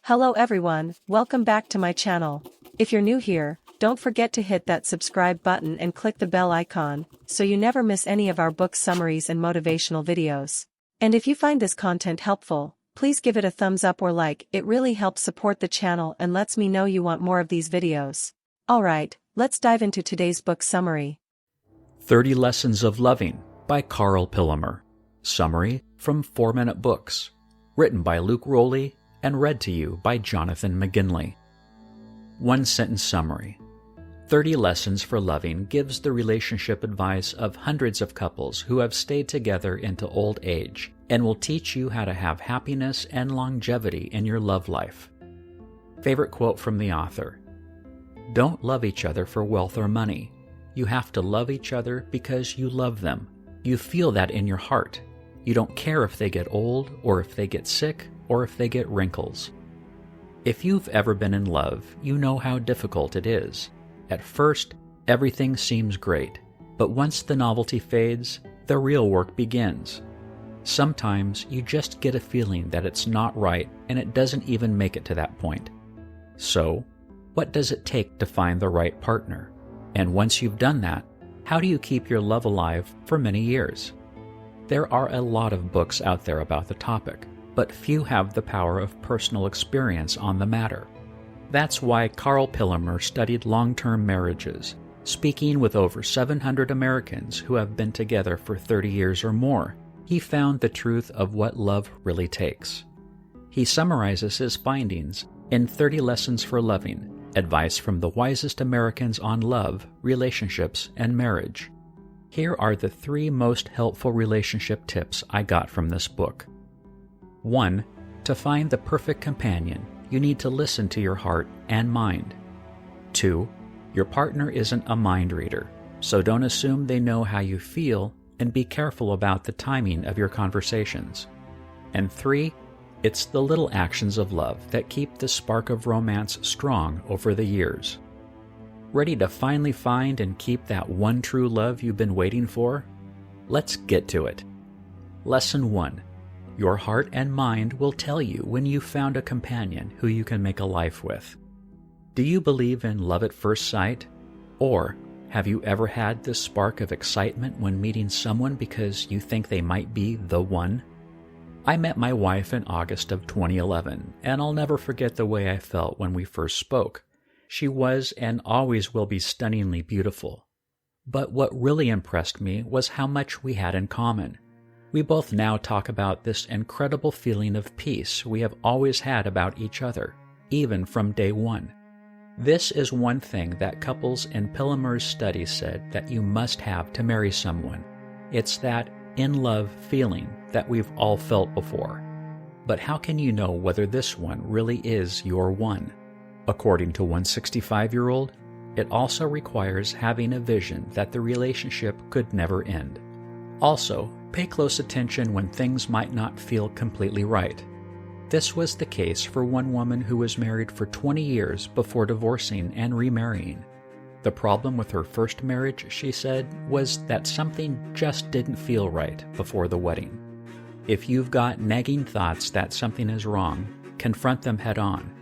Hello everyone, welcome back to my channel. If you're new here, don't forget to hit that subscribe button and click the bell icon, so you never miss any of our book summaries and motivational videos. And if you find this content helpful, please give it a thumbs up or like. It really helps support the channel and lets me know you want more of these videos. Alright, let's dive into today's book summary. 30 Lessons of Loving by Karl Pillemer. Summary from 4 Minute Books. Written by Luke Rowley and read to you by Jonathan McGinley. One-sentence summary. 30 Lessons for Loving gives the relationship advice of hundreds of couples who have stayed together into old age and will teach you how to have happiness and longevity in your love life. Favorite quote from the author. Don't love each other for wealth or money. You have to love each other because you love them. You feel that in your heart. You don't care if they get old or if they get sick or if they get wrinkles. If you've ever been in love, you know how difficult it is. At first, everything seems great, but once the novelty fades, the real work begins. Sometimes you just get a feeling that it's not right and it doesn't even make it to that point. So, what does it take to find the right partner? And once you've done that, how do you keep your love alive for many years? There are a lot of books out there about the topic, but few have the power of personal experience on the matter. That's why Karl Pillemer studied long-term marriages, speaking with over 700 Americans who have been together for 30 years or more. He found the truth of what love really takes. He summarizes his findings in 30 Lessons for Loving, advice from the wisest Americans on love, relationships, and marriage. Here are the 3 most helpful relationship tips I got from this book. 1. To find the perfect companion, you need to listen to your heart and mind. 2. Your partner isn't a mind reader, so don't assume they know how you feel, and be careful about the timing of your conversations. And 3. It's the little actions of love that keep the spark of romance strong over the years. Ready to finally find and keep that one true love you've been waiting for? Let's get to it. Lesson 1. Your heart and mind will tell you when you've found a companion who you can make a life with. Do you believe in love at first sight? Or have you ever had this spark of excitement when meeting someone because you think they might be the one? I met my wife in August of 2011, and I'll never forget the way I felt when we first spoke. She was and always will be stunningly beautiful. But what really impressed me was how much we had in common. We both now talk about this incredible feeling of peace we have always had about each other, even from day one. This is one thing that couples in Pillemer's study said that you must have to marry someone. It's that in-love feeling that we've all felt before. But how can you know whether this one really is your one? According to one 65-year-old, it also requires having a vision that the relationship could never end. Also, pay close attention when things might not feel completely right. This was the case for one woman who was married for 20 years before divorcing and remarrying. The problem with her first marriage, she said, was that something just didn't feel right before the wedding. If you've got nagging thoughts that something is wrong, confront them head on.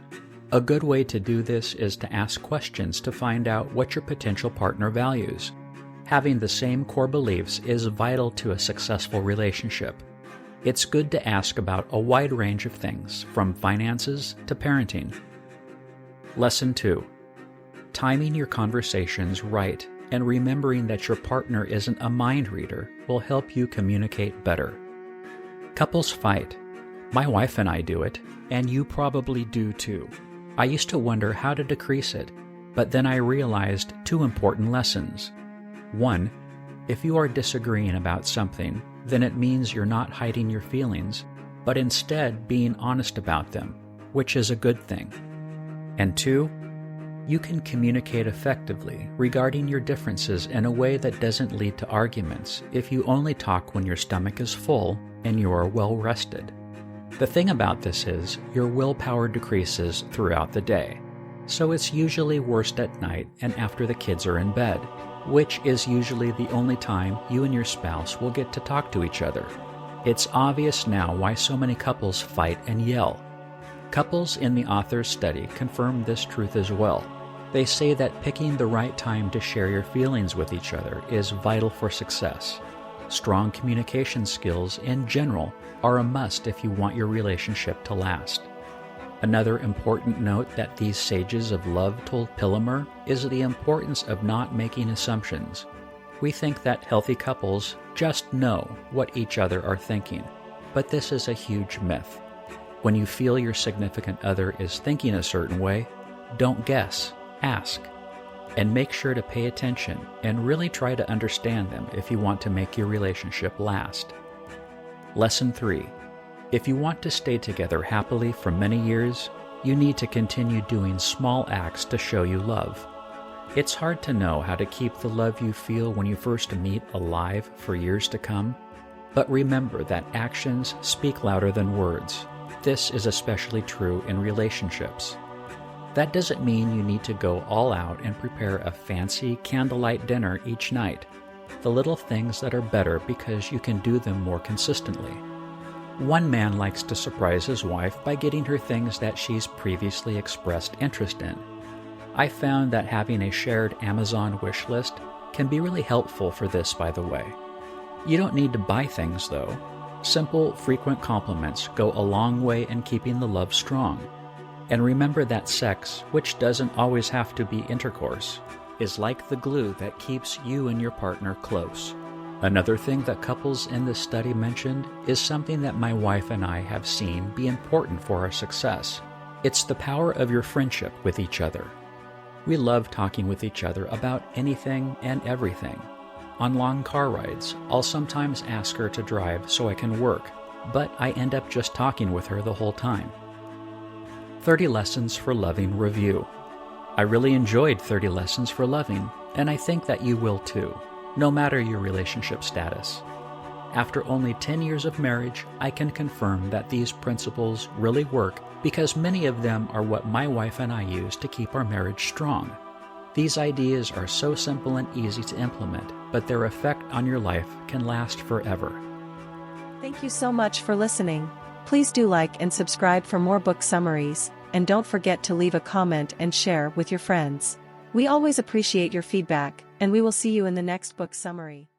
A good way to do this is to ask questions to find out what your potential partner values. Having the same core beliefs is vital to a successful relationship. It's good to ask about a wide range of things, from finances to parenting. Lesson 2. Timing your conversations right and remembering that your partner isn't a mind reader will help you communicate better. Couples fight. My wife and I do it, and you probably do too. I used to wonder how to decrease it, but then I realized 2 important lessons. 1. If you are disagreeing about something, then it means you're not hiding your feelings, but instead being honest about them, which is a good thing. And 2, you can communicate effectively regarding your differences in a way that doesn't lead to arguments if you only talk when your stomach is full and you are well rested. The thing about this is your willpower decreases throughout the day, so it's usually worst at night and after the kids are in bed, which is usually the only time you and your spouse will get to talk to each other. It's obvious now why so many couples fight and yell. Couples in the author's study confirm this truth as well. They say that picking the right time to share your feelings with each other is vital for success. Strong communication skills in general are a must if you want your relationship to last. Another important note that these sages of love told Pillemer is the importance of not making assumptions. We think that healthy couples just know what each other are thinking, but this is a huge myth. When you feel your significant other is thinking a certain way, don't guess, ask. And make sure to pay attention and really try to understand them if you want to make your relationship last. Lesson 3. If you want to stay together happily for many years, you need to continue doing small acts to show you love. It's hard to know how to keep the love you feel when you first meet alive for years to come, but remember that actions speak louder than words. This is especially true in relationships. That doesn't mean you need to go all out and prepare a fancy candlelight dinner each night. The little things that are better because you can do them more consistently. One man likes to surprise his wife by getting her things that she's previously expressed interest in. I found that having a shared Amazon wish list can be really helpful for this, by the way. You don't need to buy things, though. Simple, frequent compliments go a long way in keeping the love strong. And remember that sex, which doesn't always have to be intercourse, is like the glue that keeps you and your partner close. Another thing that couples in this study mentioned is something that my wife and I have seen be important for our success. It's the power of your friendship with each other. We love talking with each other about anything and everything. On long car rides, I'll sometimes ask her to drive so I can work, but I end up just talking with her the whole time. 30 Lessons for Loving Review. I really enjoyed 30 Lessons for Loving, and I think that you will too, no matter your relationship status. After only 10 years of marriage, I can confirm that these principles really work because many of them are what my wife and I use to keep our marriage strong. These ideas are so simple and easy to implement, but their effect on your life can last forever. Thank you so much for listening. Please do like and subscribe for more book summaries, and don't forget to leave a comment and share with your friends. We always appreciate your feedback, and we will see you in the next book summary.